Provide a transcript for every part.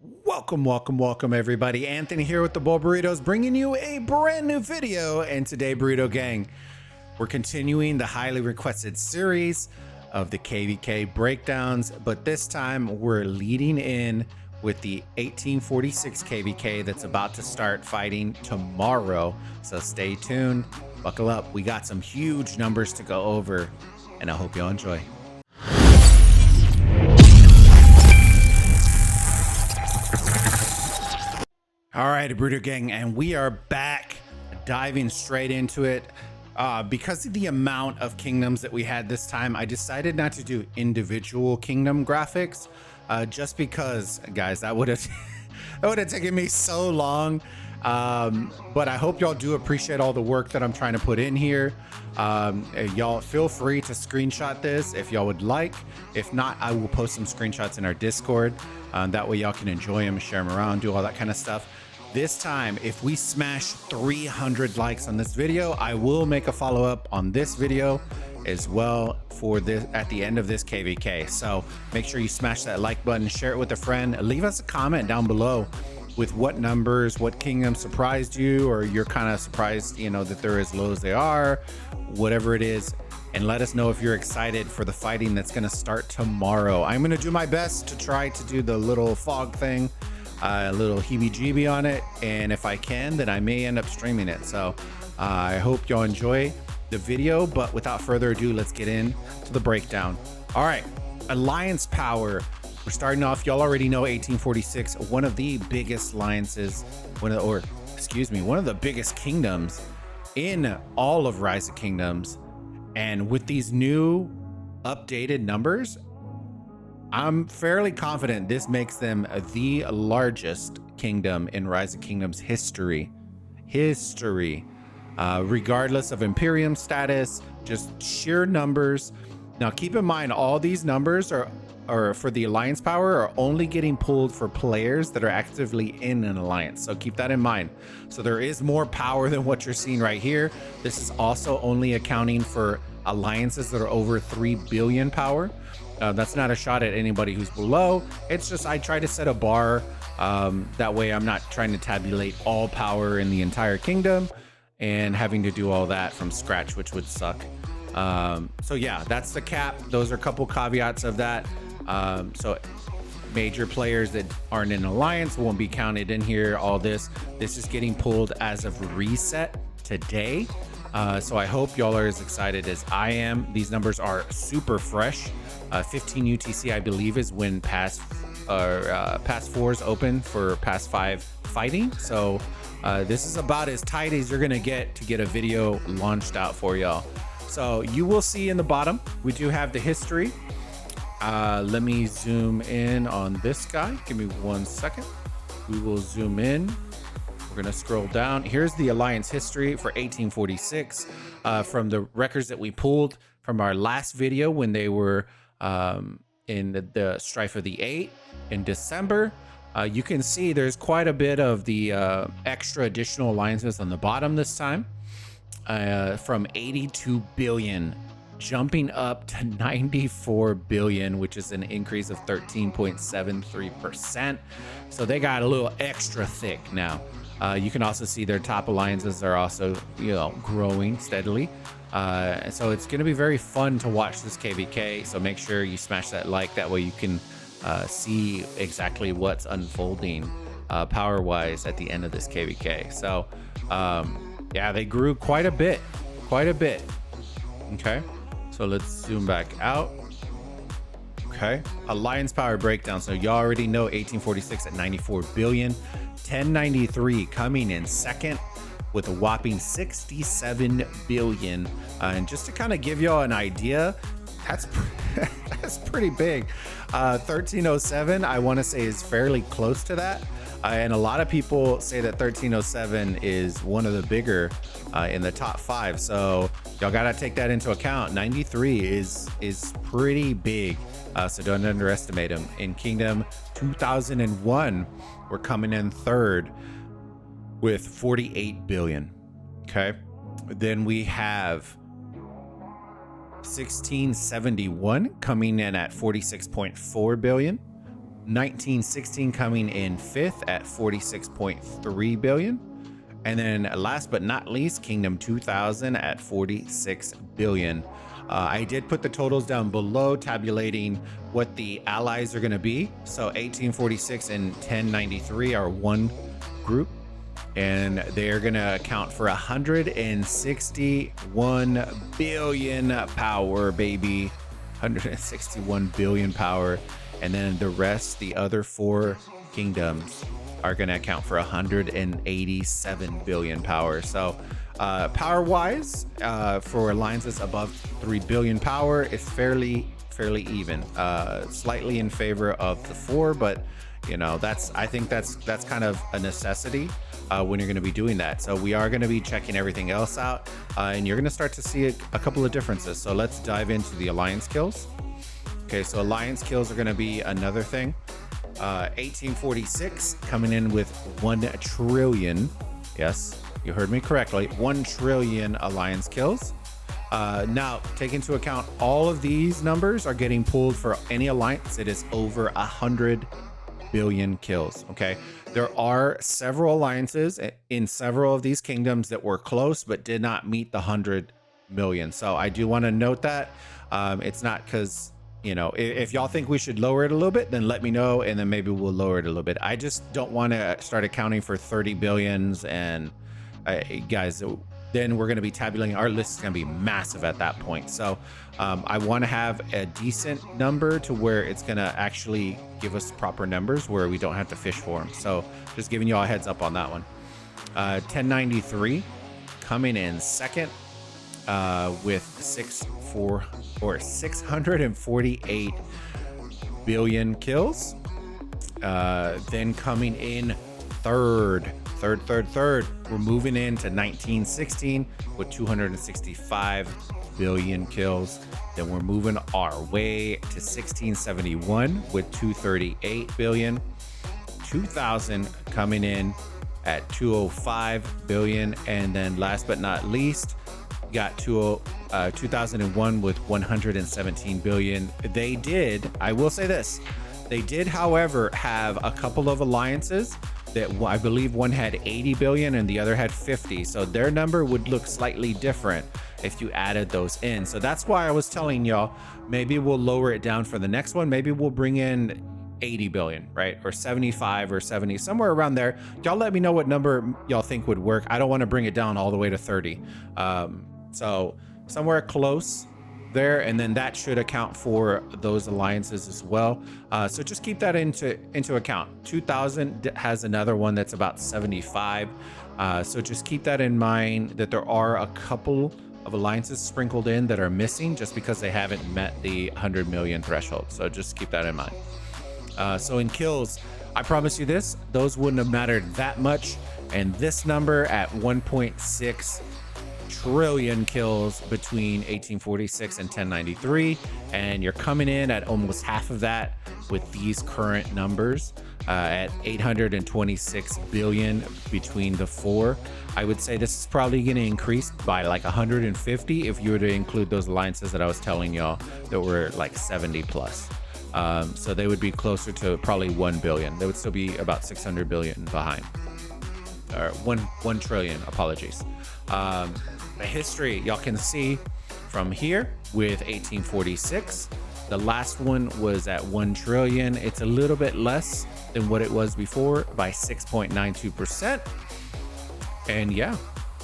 Welcome everybody. Anthony here with the Bulbaritos, bringing you a brand new video. And today, Burrito Gang, we're continuing the highly requested series of the KvK breakdowns, but this time we're leading in with the 1846 KvK that's about to start fighting tomorrow. So stay tuned, buckle up. We got some huge numbers to go over, and I hope y'all enjoy. All right, Burrito Gang, and we are back diving straight into it. Because of the amount of kingdoms that we had this time, I decided not to do individual kingdom graphics, just because, guys, that would have taken me so long. But I hope y'all do appreciate all the work that I'm trying to put in here. Y'all feel free to screenshot this if y'all would like. If not, I will post some screenshots in our Discord. That way y'all can enjoy them, share them around, do all that kind of stuff. This time, if we smash 300 likes on this video, I will make a follow-up on this video as well for this at the end of this KvK. So make sure you smash that like button, share it with a friend, leave us a comment down below with what numbers, what kingdom surprised you, or you're kind of surprised, you know, that they're as low as they are, whatever it is. And let us know if you're excited for the fighting that's going to start tomorrow. I'm going to do my best to try to do the little fog thing, a little heebie-jeebie on it, and if I can, then I may end up streaming it. So I hope y'all enjoy the video, but without further ado, let's get into the breakdown. All right, alliance power. We're starting off, y'all already know 1846, one of the biggest alliances, one of the biggest kingdoms in all of Rise of Kingdoms. And with these new updated numbers, I'm fairly confident this makes them the largest kingdom in Rise of Kingdoms history. Regardless of Imperium status, just sheer numbers. Now, keep in mind, all these numbers are for the alliance power are only getting pulled for players that are actively in an alliance. So keep that in mind. So there is more power than what you're seeing right here. This is also only accounting for alliances that are over 3 billion power. That's not a shot at anybody who's below. It's just I try to set a bar. That way I'm not trying to tabulate all power in the entire kingdom and having to do all that from scratch, which would suck. So yeah, that's the cap. Those are a couple caveats of that. So major players that aren't in alliance won't be counted in here. All this is getting pulled as of reset today. So I hope y'all are as excited as I am. These numbers are super fresh. 15 UTC, I believe, is when pass 4s open for pass 5 fighting. So this is about as tight as you're gonna get to get a video launched out for y'all. So you will see in the bottom, we do have the history. Let me zoom in on this guy. Give me 1 second. We will zoom in. We're gonna scroll down. Here's the alliance history for 1846 from the records that we pulled from our last video when they were in the Strife of the 8 in December. You can see there's quite a bit of the extra additional alliances on the bottom this time, from 82 billion jumping up to 94 billion, which is an increase of 13.73%. So they got a little extra thick now. You can also see their top alliances are also, you know, growing steadily. So it's going to be very fun to watch this KvK. So make sure you smash that like. That way you can see exactly what's unfolding power-wise at the end of this KvK. So yeah, they grew quite a bit. Okay, so let's zoom back out. Okay, alliance power breakdown. So you already know 1846 at 94 billion. 1093 coming in second with a whopping 67 billion. And just to kind of give y'all an idea, that's pretty big. 1307, I want to say, is fairly close to that. And a lot of people say that 1307 is one of the bigger in the top 5. So y'all got to take that into account. 93 is pretty big. So don't underestimate them. In Kingdom 2001, we're coming in third with 48 billion. Okay. Then we have 1671 coming in at 46.4 billion. 1916 coming in 5th at 46.3 billion. And then last but not least, Kingdom 2000 at 46 billion. I did put the totals down below, tabulating what the allies are going to be. So 1846 and 1093 are one group, and they're going to account for 161 billion power, baby. 161 billion power. And then the rest, the other 4 kingdoms, are going to account for 187 billion power. So power wise, for alliances above 3 billion power, it's fairly even, slightly in favor of the 4, but you know, I think that's kind of a necessity when you're going to be doing that. So we are going to be checking everything else out, and you're going to start to see a couple of differences. So let's dive into the alliance kills. Okay, so alliance kills are going to be another thing. 1846 coming in with 1 trillion. Yes, you heard me correctly. 1 trillion alliance kills. Now, take into account all of these numbers are getting pulled for any alliance that is over 100 billion kills. Okay, there are several alliances in several of these kingdoms that were close but did not meet the 100 million. So I do want to note that it's not because, you know, if y'all think we should lower it a little bit, then let me know, and then maybe we'll lower it a little bit. I just don't want to start accounting for 30 billions, and guys, then we're going to be tabulating. Our list is going to be massive at that point. So I want to have a decent number to where it's going to actually give us proper numbers where we don't have to fish for them. So just giving you all a heads up on that one. 1093 coming in second with 648 billion kills. Then coming in third, we're moving into 1916 with 265 billion kills. Then we're moving our way to 1671 with 238 billion. 2000 coming in at 205 billion. And then last but not least, got 2001 with 117 billion. They did, I will say this, they did, however, have a couple of alliances that I believe one had 80 billion and the other had 50. So their number would look slightly different if you added those in. So that's why I was telling y'all, maybe we'll lower it down for the next one. Maybe we'll bring in 80 billion, right? Or 75 or 70, somewhere around there. Y'all let me know what number y'all think would work. I don't want to bring it down all the way to 30. So somewhere close there, and then that should account for those alliances as well. So just keep that into account. 2000 has another one that's about 75. So just keep that in mind, that there are a couple of alliances sprinkled in that are missing just because they haven't met the 100 million threshold. So just keep that in mind. So in kills, I promise you this, those wouldn't have mattered that much. And this number at 1.6 trillion kills between 1846 and 1093, and you're coming in at almost half of that with these current numbers at 826 billion between the 4. I would say this is probably going to increase by like 150 if you were to include those alliances that I was telling y'all that were like 70 plus. So they would be closer to probably 1 billion. They would still be about 600 billion behind, or 1 trillion, apologies. The history y'all can see from here with 1846. The last one was at 1 trillion. It's a little bit less than what it was before by 6.92%. And yeah,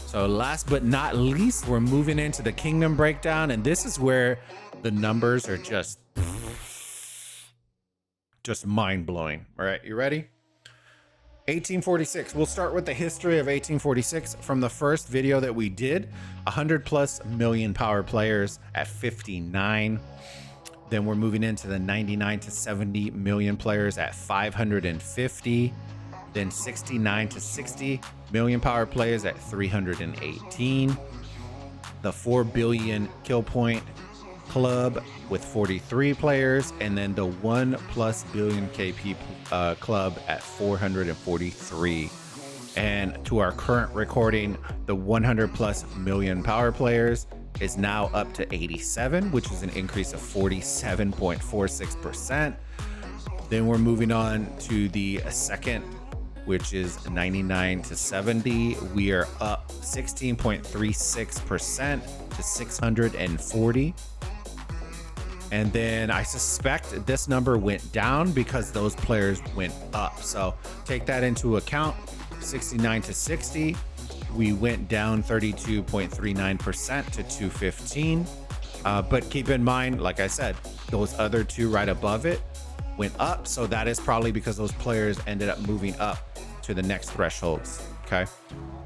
so last but not least, we're moving into the kingdom breakdown, and this is where the numbers are just mind-blowing. All right, you ready? 1846. We'll start with the history of 1846 from the first video that we did. 100+ million power players at 59. Then we're moving into the 99 to 70 million players at 550. Then 69 to 60 million power players at 318. The 4 billion kill point club with 43 players, and then the 1+ billion KP club at 443. And to our current recording, the 100+ million power players is now up to 87, which is an increase of 47.46%. Then we're moving on to the second, which is 99 to 70. We are up 16.36% to 640. And then I suspect this number went down because those players went up. So take that into account. 69 to 60, we went down 32.39% to 215. But keep in mind, like I said, those other two right above it went up. So that is probably because those players ended up moving up to the next thresholds. Okay.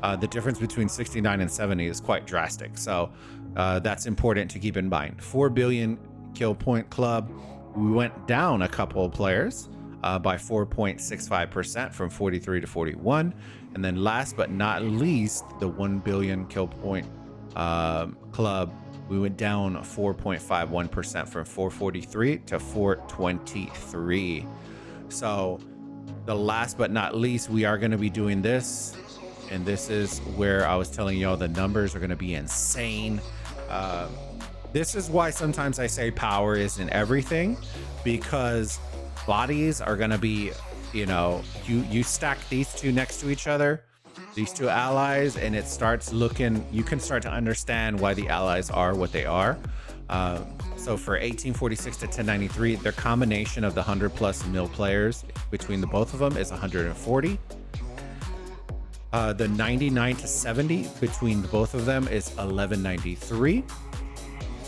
The difference between 69 and 70 is quite drastic. So that's important to keep in mind. 4 billion kill point club, we went down a couple of players by 4.65% from 43 to 41. And then last but not least, the 1 billion kill point club, we went down 4.51% from 443 to 423. So the last but not least, we are going to be doing this. And this is where I was telling y'all the numbers are going to be insane. This is why sometimes I say power isn't everything, because bodies are going to be, you know, you stack these two next to each other, these two allies, and it starts looking, you can start to understand why the allies are what they are. So for 1846 to 1093, their combination of the 100+ mil players between the both of them is 140. The 99 to 70 between the both of them is 1193.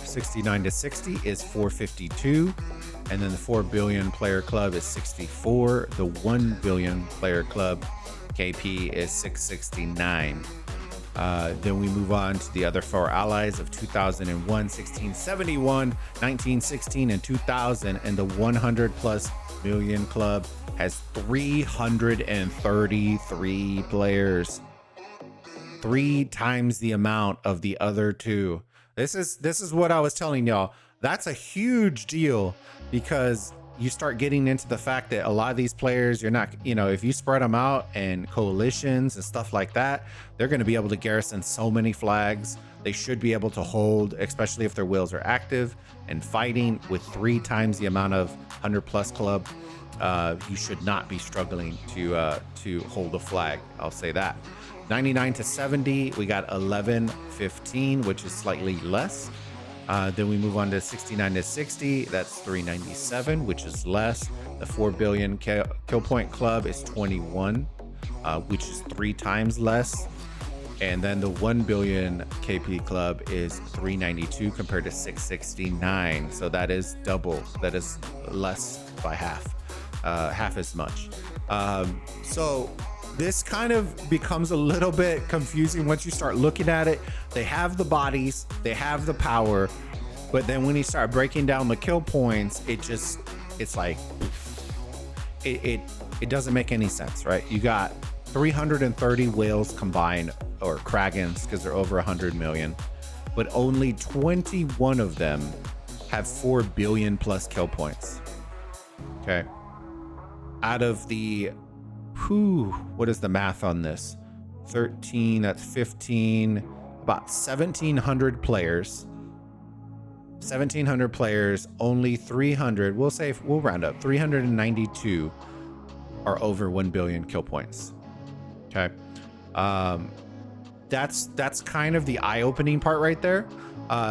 69 to 60 is 452. And then the 4 billion player club is 64. The 1 billion player club KP is 669. Then we move on to the other four allies of 2001, 1671, 1916, and 2000. And the 100+ million club has 333 players, 3 times the amount of the other two. This is what I was telling y'all. That's a huge deal, because you start getting into the fact that a lot of these players, you're not, you know, if you spread them out in coalitions and stuff like that, they're going to be able to garrison so many flags. They should be able to hold, especially if their whales are active and fighting, with 3 times the amount of 100+ club. You should not be struggling to hold a flag. I'll say that. 99 to 70, we got 1115, which is slightly less. Then we move on to 69 to 60. That's 397, which is less. The 4 billion kill point club is 21, which is 3 times less. And then the 1 billion KP club is 392 compared to 669. So that is double. That is less by half as much. So this kind of becomes a little bit confusing once you start looking at it. They have the bodies, they have the power, but then when you start breaking down the kill points, it's like it doesn't make any sense, right? You got 330 whales combined, or Kragans, because they're over 100 million, but only 21 of them have 4 billion plus kill points. Okay, out of the what is the math on this? 13, that's 15, about 1,700 players. 1,700 players, only 300, we'll round up, 392 are over 1 billion kill points. Okay. That's kind of the eye-opening part right there.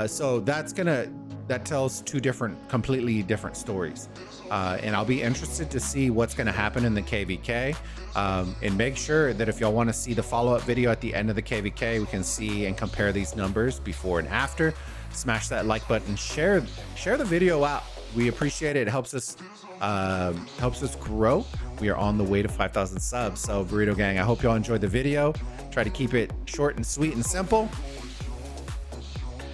So that tells 2 completely different stories. And I'll be interested to see what's going to happen in the KvK. And make sure that if y'all want to see the follow-up video at the end of the KvK, we can see and compare these numbers before and after. Smash that like button, share the video out. We appreciate it. It helps us grow. We are on the way to 5,000 subs. So Burrito Gang, I hope y'all enjoyed the video. Try to keep it short and sweet and simple.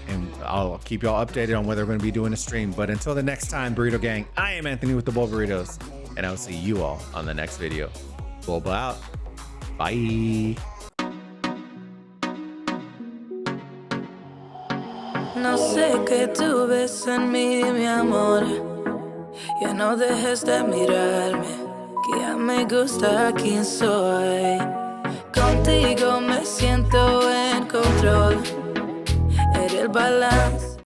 And I'll keep y'all updated on whether we're going to be doing a stream. But until the next time, Burrito Gang, I am Anthony with the Bulbaritos, and I'll see you all on the next video. Bulba out. Bye. No sé qué tú ves en mí, mi amor. Ya no dejes de mirarme, que ya me gusta quién soy. Contigo me siento en control. El balance